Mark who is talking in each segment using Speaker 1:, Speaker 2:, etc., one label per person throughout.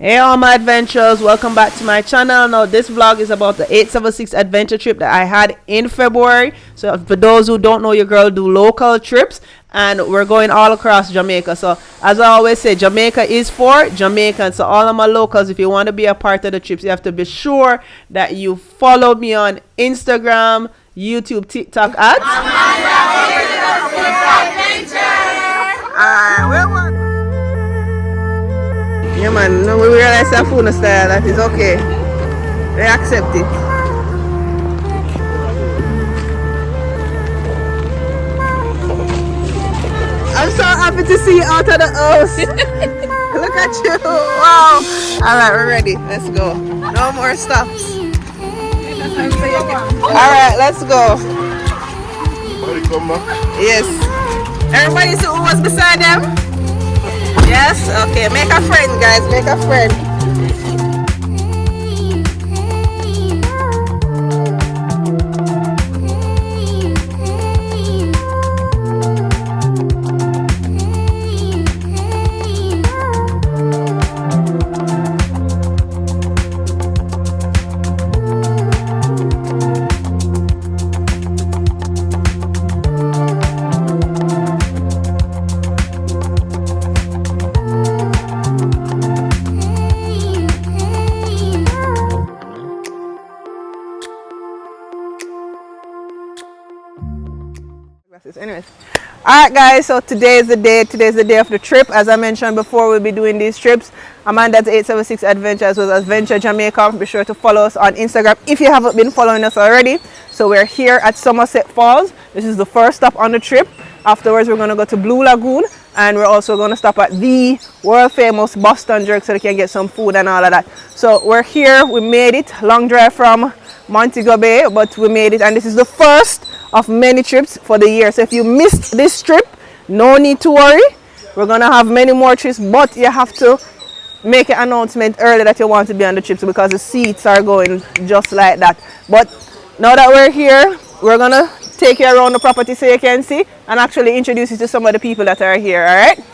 Speaker 1: Hey all my adventurers, welcome back to my channel. Now this vlog is about the 876 adventure trip that I had in February. So for those who don't know, your girl do local trips and we're going all across Jamaica. So as I always say, Jamaica is for Jamaicans. So all of my locals, if you want to be a part of the trips, you have to be sure that you follow me on Instagram, YouTube, TikTok at yeah man, no, we realize that phone style, that is okay. They accept it. I'm so happy to see you out of the house. Look at you. Wow. Alright, we're ready. Let's go. No more stops. Alright, let's go. Yes. Everybody see who was beside them? Yes? Okay, make a friend, guys. Make a friend. Anyways, all right guys, so today's the day of the trip. As I mentioned before, we'll be doing these trips. Amanda's 876 Adventure as well as Adventure Jamaica. Be sure to follow us on Instagram if you haven't been following us already. So we're here at Somerset Falls. This is the first stop on the trip. Afterwards we're going to go to Blue Lagoon and we're also going to stop at the world famous Boston Jerk so we can get some food and all of that. So we're here, we made it, long drive from Montego Bay, but we made it, and this is the first of many trips for the year. So if you missed this trip, no need to worry. We're gonna have many more trips, but you have to make an announcement early that you want to be on the trips because the seats are going just like that. But now that we're here, we're gonna take you around the property so you can see and actually introduce you to some of the people that are here. All right.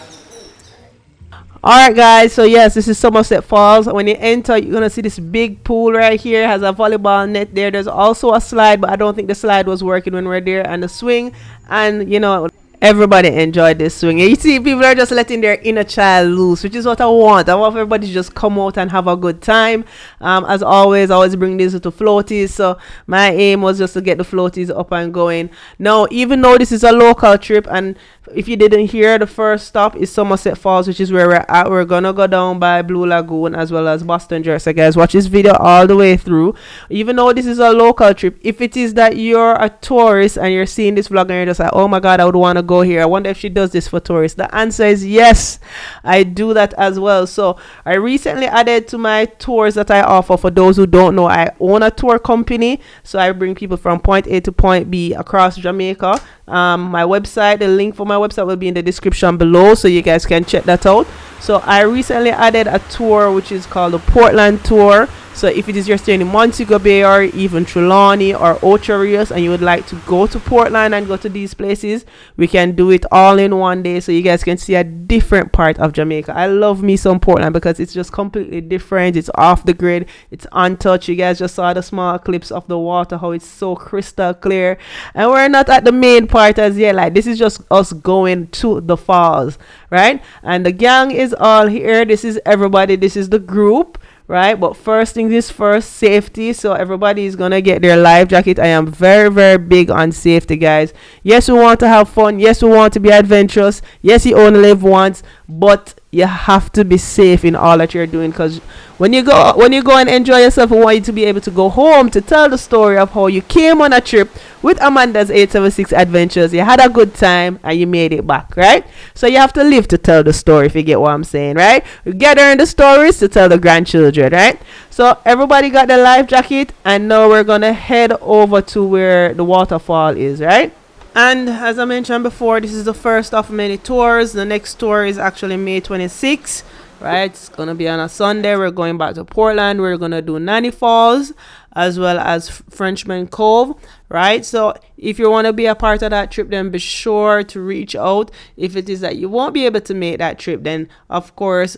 Speaker 1: Alright guys, so yes, this is Somerset Falls. When you enter, you're going to see this big pool right here. It has a volleyball net there. There's also a slide, but I don't think the slide was working when we were there. And the swing, and you know, everybody enjoyed this swing. You see, people are just letting their inner child loose, which is what I want. I want everybody to just come out and have a good time. As always, I always bring these little floaties. So my aim was just to get the floaties up and going. Now, even though this is a local trip, and if you didn't hear, the first stop is Somerset Falls, which is where we're at. We're gonna go down by Blue Lagoon as well as Boston Jerk. So guys, watch this video all the way through. Even though this is a local trip, if it is that you're a tourist and you're seeing this vlog and you're just like, oh my god, I would want to go here, I wonder if she does this for tourists, the answer is yes, I do that as well. So I recently added to my tours that I offer. For those who don't know, I own a tour company, so I bring people from point A to point B across Jamaica. My website, the link for my website will be in the description below, so you guys can check that out. So I recently added a tour which is called the Portland tour. So if it is you're staying in Montego Bay or even Trelawney or Ocho Rios and you would like to go to Portland and go to these places, we can do it all in one day so you guys can see a different part of Jamaica. I love me some Portland because it's just completely different. It's off the grid, it's untouched. You guys just saw the small clips of the water, how it's so crystal clear, and we're not at the main part as yet. Like, this is just us going to the falls, right? And the gang is all here. This is everybody, this is the group, right? But first thing is first, safety. So everybody is gonna get their life jacket. I am very big on safety, guys. Yes, we want to have fun. Yes, we want to be adventurous. Yes, you only live once, but you have to be safe in all that you're doing, because when you go and enjoy yourself, we want you to be able to go home to tell the story of how you came on a trip with Amanda's 876 Adventures. You had a good time and you made it back, right? So you have to live to tell the story, if you get what I'm saying, right? We gather in the stories to tell the grandchildren, right? So everybody got their life jacket, and now we're gonna head over to where the waterfall is, right? And as I mentioned before, this is the first of many tours. The next tour is actually May 26th, right? It's gonna be on a Sunday. We're going back to Portland. We're gonna do Nanny Falls as well as Frenchman Cove, right? So if you want to be a part of that trip, then be sure to reach out. If it is that you won't be able to make that trip, then of course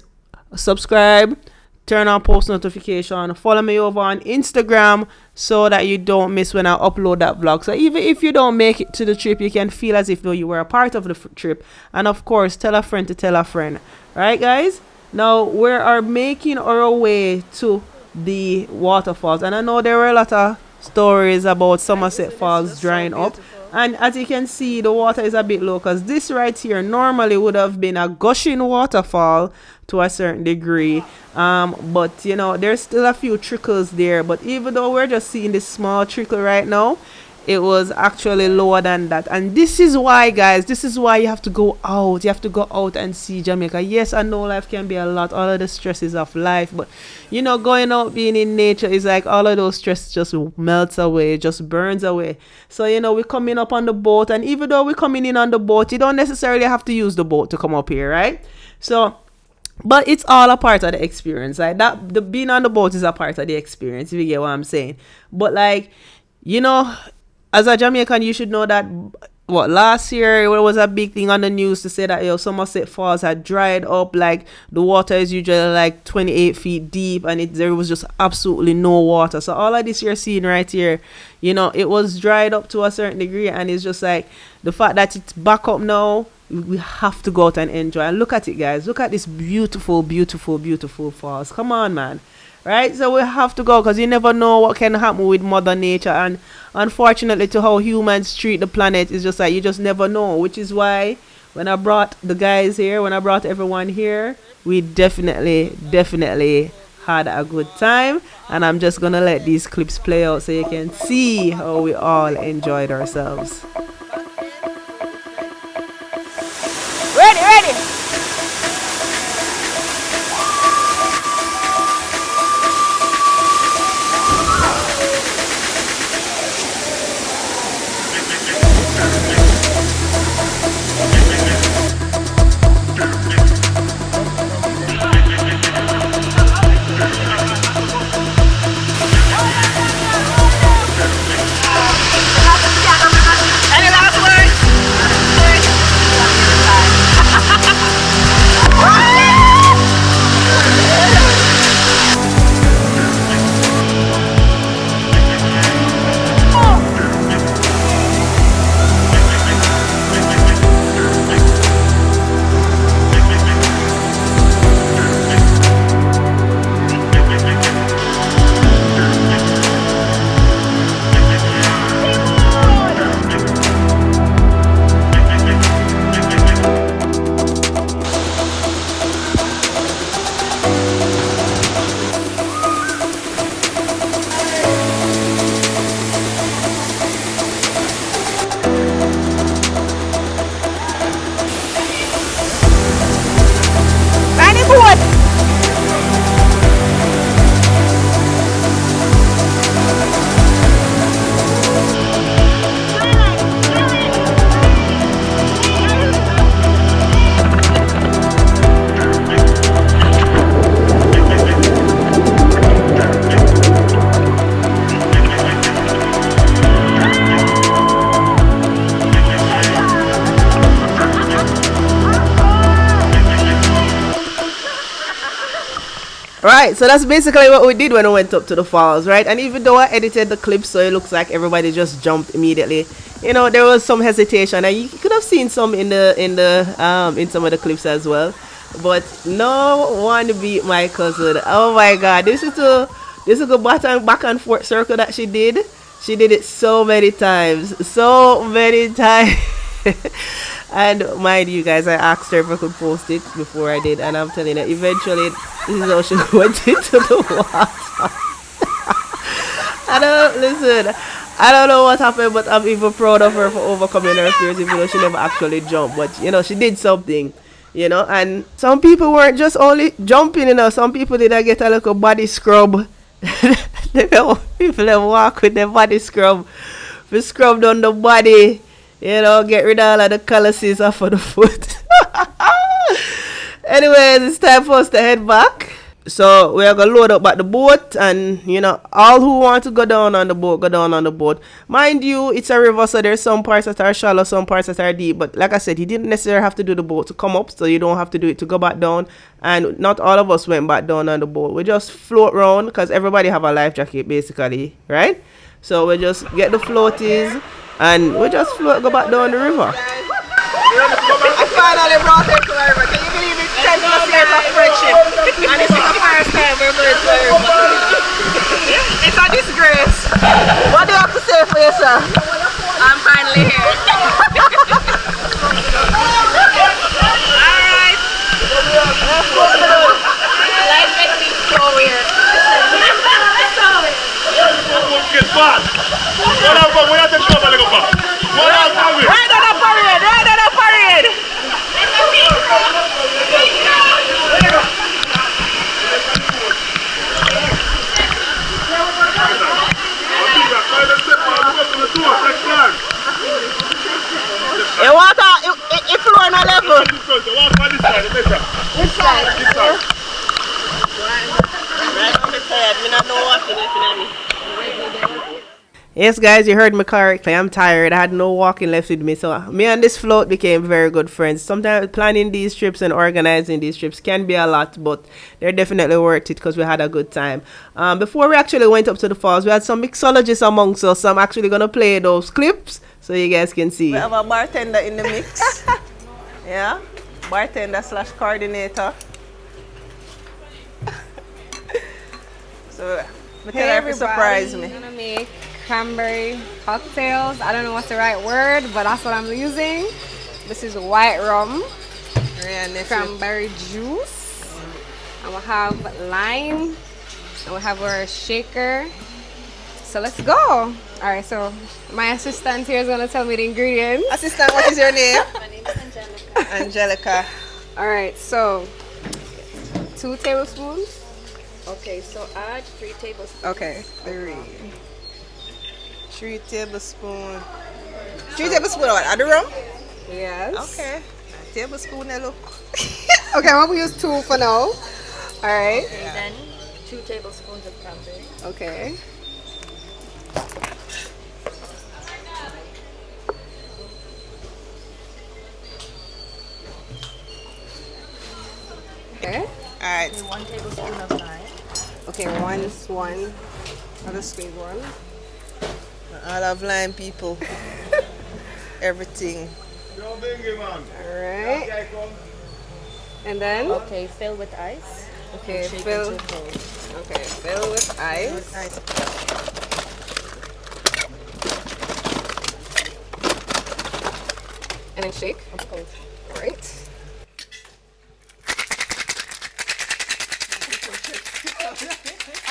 Speaker 1: subscribe, turn on post notification, follow me over on Instagram so that you don't miss when I upload that vlog. So even if you don't make it to the trip, you can feel as if though you were a part of the trip. And of course, tell a friend to tell a friend. Right, guys? Now we are making our way to the waterfalls, and I know there were a lot of stories about Somerset Falls drying up. And as you can see, the water is a bit low because this right here normally would have been a gushing waterfall to a certain degree. But you know, there's still a few trickles there. But even though we're just seeing this small trickle right now, it was actually lower than that. And this is why, guys, this is why you have to go out. You have to go out and see Jamaica. Yes, I know life can be a lot, all of the stresses of life, but you know, going out, being in nature is like all of those stress just melts away, just burns away. So you know, we're coming up on the boat, and even though we're coming in on the boat, you don't necessarily have to use the boat to come up here, right? So but it's all a part of the experience. Like that, the being on the boat is a part of the experience, if you get what I'm saying. But like, you know, as a Jamaican, you should know that last year it was a big thing on the news to say that Somerset Falls had dried up. Like the water is usually like 28 feet deep, and there was just absolutely no water. So all of this you're seeing right here, you know, it was dried up to a certain degree, and it's just like the fact that it's back up now. We have to go out and enjoy. And look at it, guys. Look at this beautiful, beautiful, beautiful falls. Come on, man. Right? So we have to go because you never know what can happen with Mother Nature. And unfortunately, to how humans treat the planet, is just like you just never know. Which is why when I brought the guys here, when I brought everyone here, we definitely had a good time. And I'm just going to let these clips play out so you can see how we all enjoyed ourselves. Ready. Right, so that's basically what we did when we went up to the falls, right? And even though I edited the clip so it looks like everybody just jumped immediately, you know, there was some hesitation, and you could have seen some in some of the clips as well. But no one beat my cousin. Oh my God, this is a back and forth circle that she did. She did it so many times. And mind you, guys, I asked her if I could post it before I did, and I'm telling you, eventually this is how she went into the water. I don't know what happened, but I'm even proud of her for overcoming her fears, even though she never actually jumped. But you know, she did something, you know. And some people weren't just only jumping, you know. Some people did get a little body scrub. People that walk with their body scrub, we scrubbed on the body, you know, get rid of all of the calluses off of the foot. Anyways, it's time for us to head back. So we are gonna load up at the boat, and you know, all who want to go down on the boat, go down on the boat. Mind you, it's a river, so there's some parts that are shallow, some parts that are deep. But like I said, you didn't necessarily have to do the boat to come up, so you don't have to do it to go back down. And not all of us went back down on the boat. We just float around because everybody have a life jacket basically, right? So we just get the floaties and we just float, go back down the river.
Speaker 2: I finally brought him to River. Can you believe it's 10 plus years of friendship? And it's the first time we're going to River. It's a disgrace. What do you have to say for yourself? I'm finally here. Alright. Life makes me so weird.
Speaker 3: Get back! What up, we have to show up a little bit. What up, Bobby?
Speaker 2: Right on the parade! Right on the parade! You want to, if you on a level. Which side? This side. Right on the side. I don't know what to do.
Speaker 1: Yes, guys, you heard me correctly. I'm tired. I had no walking left with me. So me and this float became very good friends. Sometimes planning these trips and organizing these trips can be a lot, but they're definitely worth it because we had a good time. Before we actually went up to the falls, we had some mixologists amongst us. So I'm actually going to play those clips so you guys can see.
Speaker 2: We have a bartender in the mix. Yeah, bartender / coordinator. So,
Speaker 4: Hey
Speaker 2: everybody, surprise me.
Speaker 4: I'm gonna make cranberry cocktails. I don't know what's the right word, but that's what I'm using. This is white rum, cranberry juice, and we'll have lime, and we'll have our shaker. So let's go. All right, so my assistant here is gonna tell me the ingredients.
Speaker 2: Assistant, what is your name?
Speaker 4: My name is Angelica.
Speaker 2: Angelica.
Speaker 4: All right, so 2 tablespoons.
Speaker 5: Okay, so add 3 tablespoons.
Speaker 4: Okay, 3.
Speaker 2: 3 tablespoons. 3 tablespoons of what? Add the rum?
Speaker 4: Yes.
Speaker 2: Okay. A tablespoon, look.
Speaker 4: Okay, I'm gonna use 2 for now. All right.
Speaker 5: Okay, then 2 tablespoons of cranberry.
Speaker 4: Okay. Okay.
Speaker 2: All right.
Speaker 5: 1 tablespoon of lime.
Speaker 4: Okay, one. I'll just squeeze one.
Speaker 2: I love lime, people. Everything.
Speaker 4: Alright. And then?
Speaker 5: Okay, fill with ice.
Speaker 4: Okay,
Speaker 5: Shake
Speaker 4: fill.
Speaker 5: until cold.
Speaker 4: Okay, fill with ice. And then shake.
Speaker 5: Of course.
Speaker 4: Alright.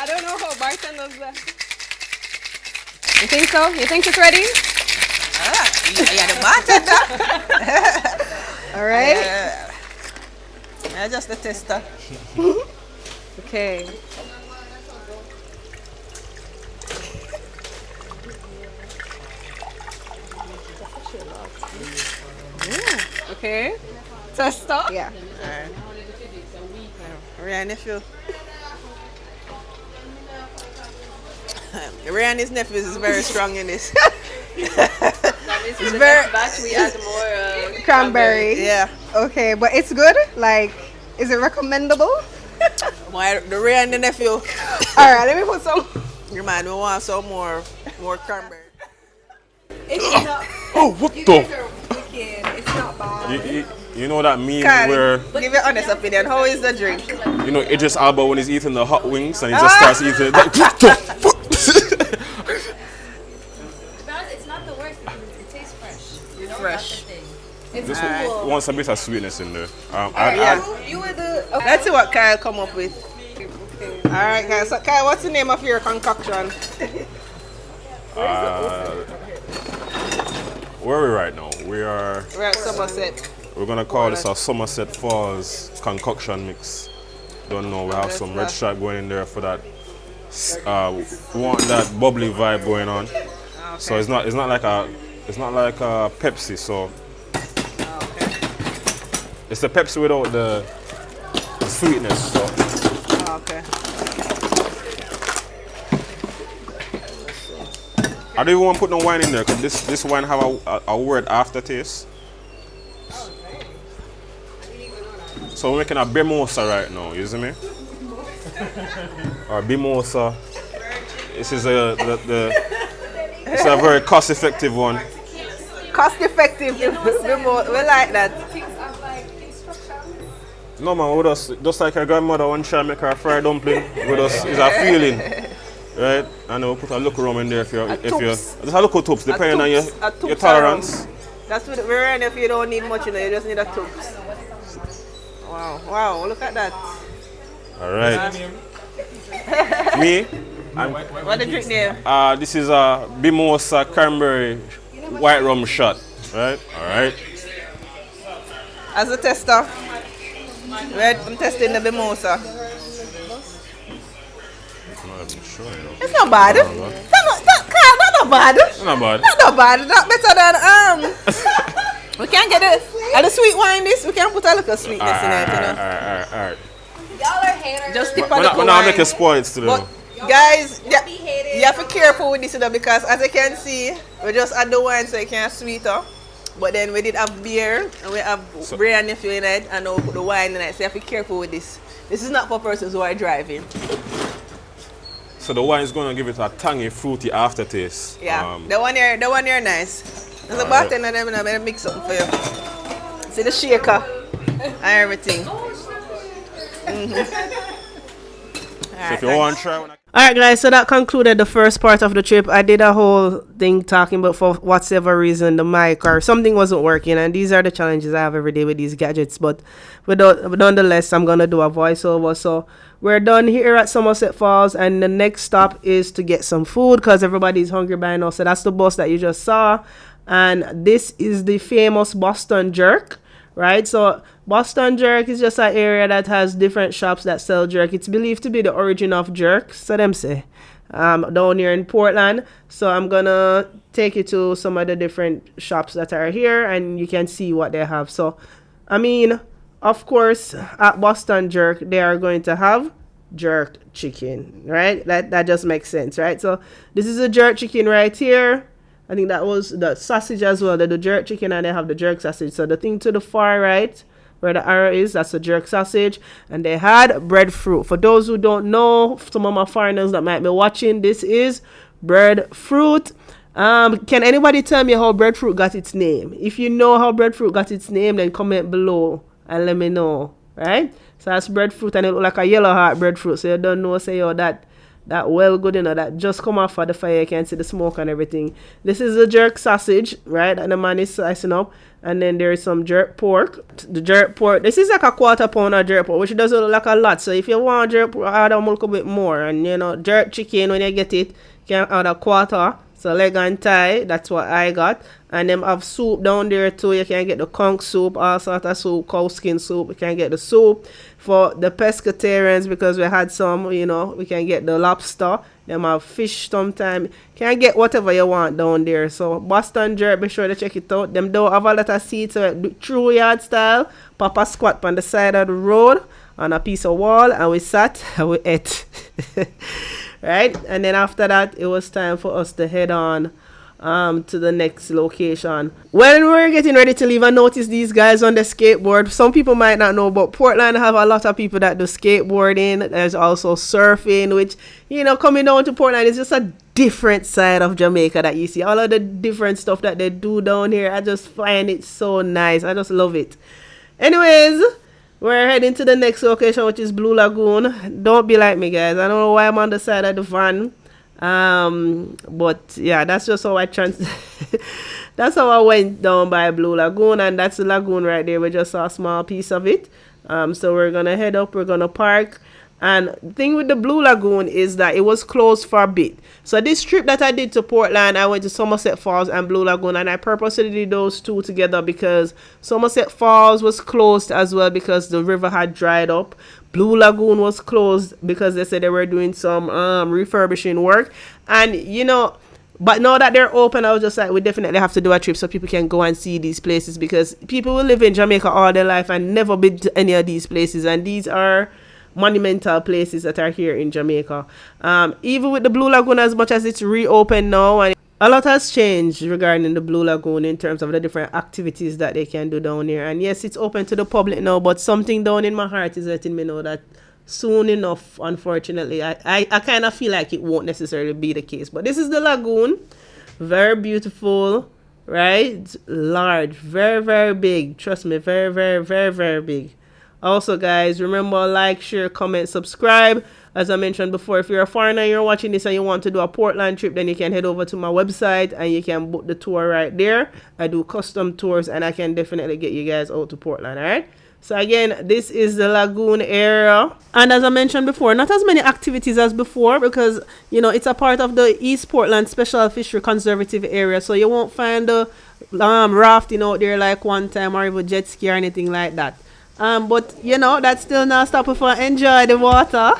Speaker 4: I don't know how bartenders that. You think so? You think it's ready?
Speaker 2: Yeah, the bartender.
Speaker 4: All right.
Speaker 2: Yeah, just the tester.
Speaker 4: Okay. Okay. Tester? Yeah.
Speaker 2: Ryan nephew. Ryan's nephew is very strong in this.
Speaker 5: That means for
Speaker 2: It's
Speaker 5: the
Speaker 2: very-
Speaker 5: next batch we add more
Speaker 4: Cranberry.
Speaker 2: Yeah.
Speaker 4: Okay, but it's good? Like, is it recommendable?
Speaker 2: Why the Ryan the nephew?
Speaker 4: All right, let me put some.
Speaker 2: Your man, we want some more cranberry.
Speaker 4: It's not.
Speaker 3: Oh, what
Speaker 4: You
Speaker 3: the?
Speaker 4: guys are wicked. It's not bad.
Speaker 3: You know that meme
Speaker 2: Kyle,
Speaker 3: where,
Speaker 2: give your honest opinion. How is the drink?
Speaker 3: you know, Idris Elba when he's eating the hot wings and he just starts eating it. Like, what the fuck?
Speaker 5: It's not the worst because it tastes fresh. You know,
Speaker 2: Fresh.
Speaker 5: that's the thing.
Speaker 3: This one wants a bit of sweetness in there.
Speaker 4: You were the. Okay.
Speaker 2: Let's see what Kyle come up with.
Speaker 4: Okay.
Speaker 2: All right, guys. So, Kyle, what's the name of your concoction?
Speaker 3: Where are we right now? We're
Speaker 2: at Somerset.
Speaker 3: gonna call this a Somerset Falls concoction mix. Don't know. We have some red stripe going in there for that. We want that bubbly vibe going on. So it's not like a Pepsi. So it's a Pepsi without the sweetness. So I don't even want to put no wine in there because this wine have a weird aftertaste. So we're making a mimosa right now, you see me? Or mimosa. This is it's a very cost-effective one.
Speaker 1: Cost-effective. We like that.
Speaker 3: No man, with us, just like her grandmother one try make her fried dumpling, with us is a feeling. Right? And we'll put a little rum in there if you just a little tubs, depending on your tolerance.
Speaker 1: That's what we're in if you don't need much, you know, you just need a tubs. Wow, look at that.
Speaker 3: Alright. Me?
Speaker 1: What the drink there?
Speaker 3: This is a mimosa cranberry white rum shot. Right? Alright.
Speaker 1: As a tester, I'm testing the mimosa. It's not bad. That's not bad.
Speaker 3: Not bad.
Speaker 1: That's not bad. Not better than we can't get the sweet wine. This we can put a little sweetness in it. You know.
Speaker 3: Alright.
Speaker 5: Y'all are haters.
Speaker 1: Just tip of the
Speaker 3: We're not making spoils today.
Speaker 1: But guys, you have to be careful with this, you know, because as you can see, we just add the wine so it can sweeter. But then we did have beer and we have brand new in it, and now we put the wine in it. So you have to be careful with this. This is not for persons who are driving.
Speaker 3: So the wine is going to give it a tangy, fruity aftertaste.
Speaker 1: Yeah, the one here nice. There's a bartender and I'm going to mix something for you. See the shaker and everything.
Speaker 3: So if you want to try one.
Speaker 1: Alright guys, so that concluded the first part of the trip. I did a whole thing talking about for whatever reason the mic or something wasn't working, and these are the challenges I have every day with these gadgets, but nonetheless I'm gonna do a voiceover. So we're done here at Somerset Falls, and the next stop is to get some food because everybody's hungry by now. So that's the bus that you just saw, and this is the famous Boston jerk. Right, so Boston jerk is just an area that has different shops that sell jerk. It's believed to be the origin of jerk, so them say, down here in Portland. So I'm gonna take you to some of the different shops that are here, and you can see what they have. So, I mean, of course, at Boston jerk, they are going to have jerk chicken, right? That just makes sense, right? So this is a jerk chicken right here. I think that was the sausage as well. They do jerk chicken and they have the jerk sausage. So the thing to the far right, where the arrow is, that's the jerk sausage. And they had breadfruit. For those who don't know, some of my foreigners that might be watching, this is breadfruit. Can anybody tell me how breadfruit got its name? If you know how breadfruit got its name, then comment below and let me know. Right? So that's breadfruit, and it look like a yellow heart breadfruit. So you don't know, say, oh, that well good, you know, that just come off of the fire. You can see the smoke and everything. This is the jerk sausage, right? And the man is slicing up. And then there is some jerk pork. The jerk pork, this is like a quarter pound of jerk pork, which doesn't look like a lot. So if you want jerk pork, add a little bit more. And you know, jerk chicken, when you get it, you can add a quarter. So leg and thigh, that's what I got. And them have soup down there too. You can get the conch soup, all sort of soup, cow skin soup. You can get the soup. For the pescatarians, because we had some, you know, we can get the lobster. Them have fish sometime. Can get whatever you want down there. So Boston jerk, be sure to check it out. Them don't have a lot of seats, so true yard style. Papa squat on the side of the road on a piece of wall, and we sat and we ate. Right? And then after that, it was time for us to head on to the next location. When we were getting ready to leave, I noticed these guys on the skateboard. Some people might not know, but Portland have a lot of people that do skateboarding. There's also surfing, which, you know, coming down to Portland is just a different side of Jamaica that you see. All of the different stuff that they do down here, I just find it so nice. I just love it. Anyways, we're heading to the next location, which is Blue Lagoon. Don't be like me, guys. I don't know why I'm on the side of the van. But yeah, that's just how that's how I went down by Blue Lagoon, and that's the lagoon right there. We just saw a small piece of it. So we're gonna head up, we're gonna park. And the thing with the Blue Lagoon is that it was closed for a bit. So this trip that I did to Portland, I went to Somerset Falls and Blue Lagoon, and I purposely did those two together because Somerset Falls was closed as well because the river had dried up. Blue Lagoon was closed because they said they were doing some refurbishing work. And, you know, but now that they're open, I was just like, we definitely have to do a trip so people can go and see these places, because people will live in Jamaica all their life and never been to any of these places. And these are monumental places that are here in Jamaica. Even with the Blue Lagoon, as much as it's reopened now, and a lot has changed regarding the Blue Lagoon in terms of the different activities that they can do down here. And yes, it's open to the public now, but something down in my heart is letting me know that soon enough, unfortunately, I kind of feel like it won't necessarily be the case. But this is the lagoon. Very beautiful, right? Large, very, very big. Trust me, very, very, very, very big. Also, guys, remember, like, share, comment, subscribe. As I mentioned before, if you're a foreigner and you're watching this and you want to do a Portland trip, then you can head over to my website and you can book the tour right there. I do custom tours and I can definitely get you guys out to Portland, all right? So again, this is the lagoon area. And as I mentioned before, not as many activities as before because, you know, it's a part of the East Portland Special Fishery Conservative Area. So you won't find the rafting out there like one time or even jet ski or anything like that. But, you know, that's still not stopping for enjoy the water.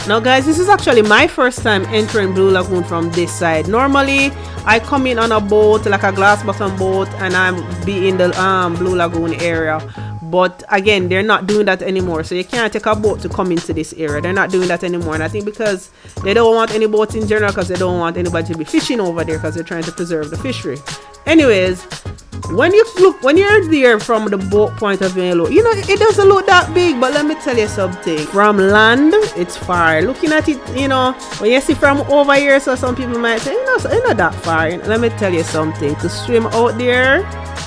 Speaker 1: Now guys, this is actually my first time entering Blue Lagoon from this side. Normally, I come in on a boat, like a glass bottom boat, and I'm be in the Blue Lagoon area. But again, they're not doing that anymore. So you can't take a boat to come into this area. They're not doing that anymore. And I think because they don't want any boats in general, because they don't want anybody to be fishing over there, because they're trying to preserve the fishery. Anyways, when you're there from the boat point of view, you know, it doesn't look that big, but let me tell you something. From land, it's far. Looking at it, you know, when you see from over here, so some people might say, it's not that far. Let me tell you something. To swim out there,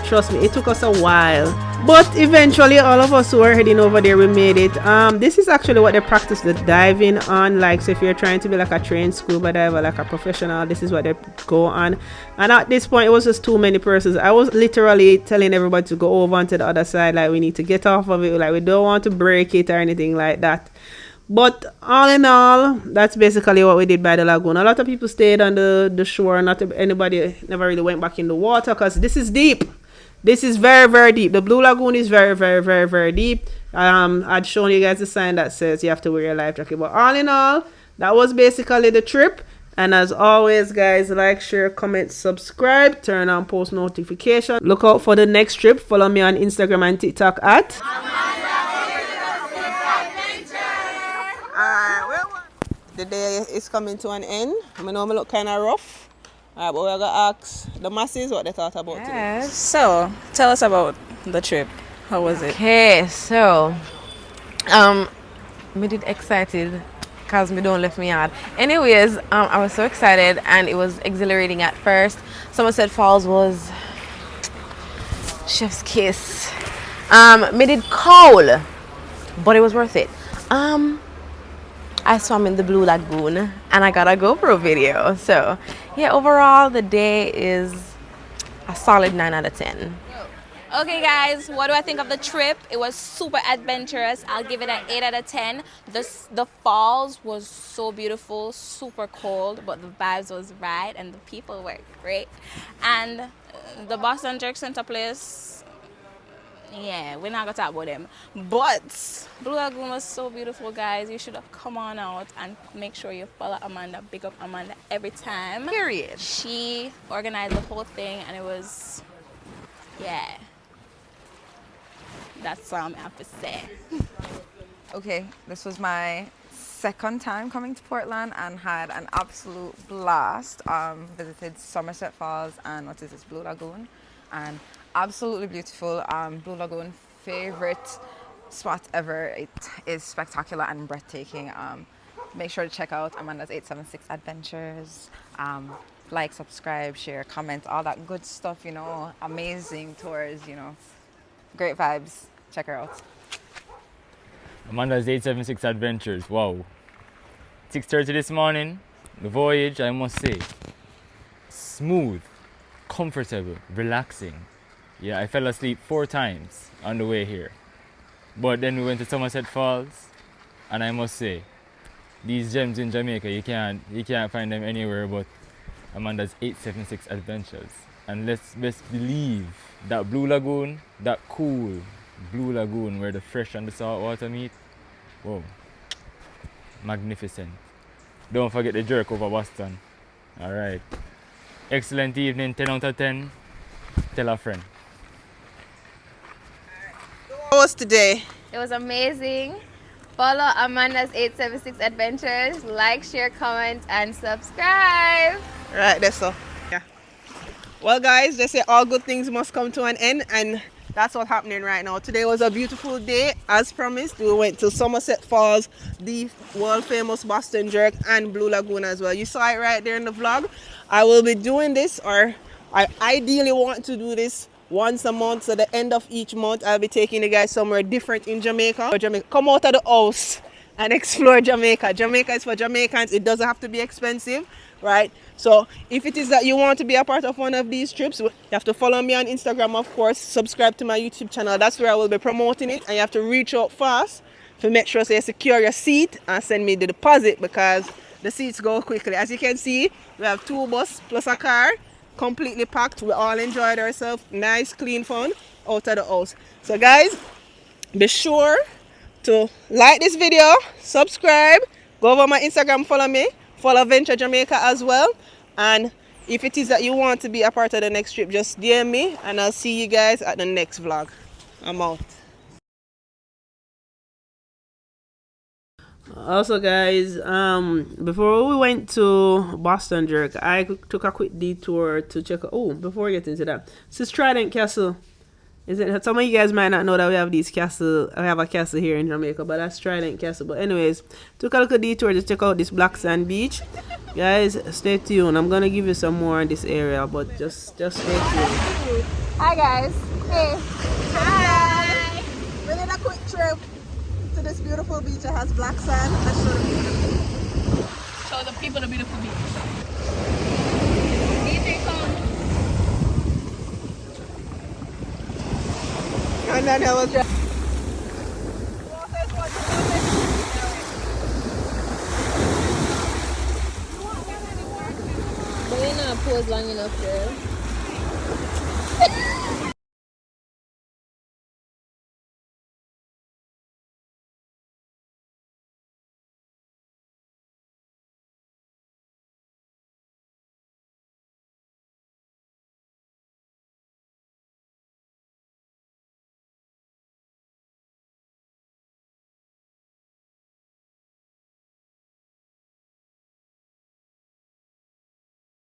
Speaker 1: trust me, it took us a while. But eventually, all of us who are heading over there, we made it. This is actually what they practice the diving on. Like, so if you're trying to be like a trained scuba diver, like a professional, this is what they go on. And at this point, it was just too many persons. I was literally telling everybody to go over onto the other side. Like, we need to get off of it. Like, we don't want to break it or anything like that. But all in all, that's basically what we did by the lagoon. A lot of people stayed on the shore. Not anybody never really went back in the water because this is deep. This is very, very deep. The Blue Lagoon is very, very, very, very deep. I'd shown you guys the sign that says you have to wear your life jacket. But all in all, that was basically the trip. And as always, guys, like, share, comment, subscribe, turn on post notification. Look out for the next trip. Follow me on Instagram and TikTok at the day is coming to an end. I know I look kind of rough. But we're going to ask the masses what they thought about today.
Speaker 2: So, tell us about the trip. How was it?
Speaker 6: Okay, so me did excited because me don't left me out. Anyways, I was so excited and it was exhilarating at first. Somerset Falls was chef's kiss. Me did cold, but it was worth it. I swam in the Blue Lagoon and I got a GoPro video. So yeah, overall the day is a solid 9 out of 10.
Speaker 5: Okay guys, what do I think of the trip? It was super adventurous. I'll give it an 8 out of 10. The falls was so beautiful, super cold, but the vibes was right and the people were great. And the Boston Jerk Center place, yeah, we're not gonna talk about them. But Blue Lagoon was so beautiful, guys. You should have come on out and make sure you follow Amanda. Big up Amanda every time.
Speaker 6: Period.
Speaker 5: She organized the whole thing and it was, yeah. That's all I have to say.
Speaker 7: Okay, this was my second time coming to Portland and had an absolute blast. Visited Somerset Falls and what is this, Blue Lagoon, and absolutely beautiful. Blue Lagoon, favorite spot ever. It is spectacular and breathtaking. Make sure to check out Amanda's 876 Adventures. Like, subscribe, share, comment, all that good stuff, you know. Amazing tours, you know. Great vibes. Check her out.
Speaker 8: Amanda's 876 Adventures. Wow. 6:30 this morning. The voyage, I must say, smooth, comfortable, relaxing. Yeah, I fell asleep 4 times on the way here. But then we went to Somerset Falls, and I must say, these gems in Jamaica, you can't find them anywhere but Amanda's 876 Adventures. And let's best believe that Blue Lagoon, that cool Blue Lagoon where the fresh and the salt water meet, whoa, magnificent. Don't forget the jerk over Boston. Alright. Excellent evening, 10 out of 10. Tell a friend.
Speaker 1: How was today?
Speaker 4: It was amazing. Follow Amanda's 876 Adventures. Like, share, comment, and subscribe.
Speaker 1: Right, that's all. Yeah. Well, guys, they say all good things must come to an end, and that's what's happening right now. Today was a beautiful day. As promised, we went to Somerset Falls, the world famous Boston Jerk, and Blue Lagoon as well. You saw it right there in the vlog. I will be doing this, or I ideally want to do this once a month. So the end of each month, I'll be taking you guys somewhere different in Jamaica. Come out of the house and explore Jamaica. Jamaica is for Jamaicans. It doesn't have to be expensive, right? So if it is that you want to be a part of one of these trips, you have to follow me on Instagram, of course. Subscribe to my YouTube channel. That's where I will be promoting it. And you have to reach out fast to make sure so you secure your seat and send me the deposit, because the seats go quickly. As you can see, we have 2 buses plus a car, completely packed. We all enjoyed ourselves. Nice, clean fun out of the house. So guys, be sure to like this video, subscribe, go over my Instagram, follow me, follow Venture Jamaica as well. And if it is that you want to be a part of the next trip, just DM me, and I'll see you guys at the next vlog. I'm out. Also, guys, before we went to Boston Jerk, I took a quick detour to check out. Oh, before we get into that, this is Trident Castle. Is it? Some of you guys might not know that we have these castle. I have a castle here in Jamaica, but that's Trident Castle. But anyways, took a little detour to check out this black sand beach. Guys, stay tuned. I'm gonna give you some more in this area, but just stay tuned.
Speaker 4: Hi, guys. Hey.
Speaker 1: Hi. We did a quick trip to this beautiful beach that has black sand. Let's show the people the beautiful beach. And then I was just
Speaker 4: But we're not pose long enough there.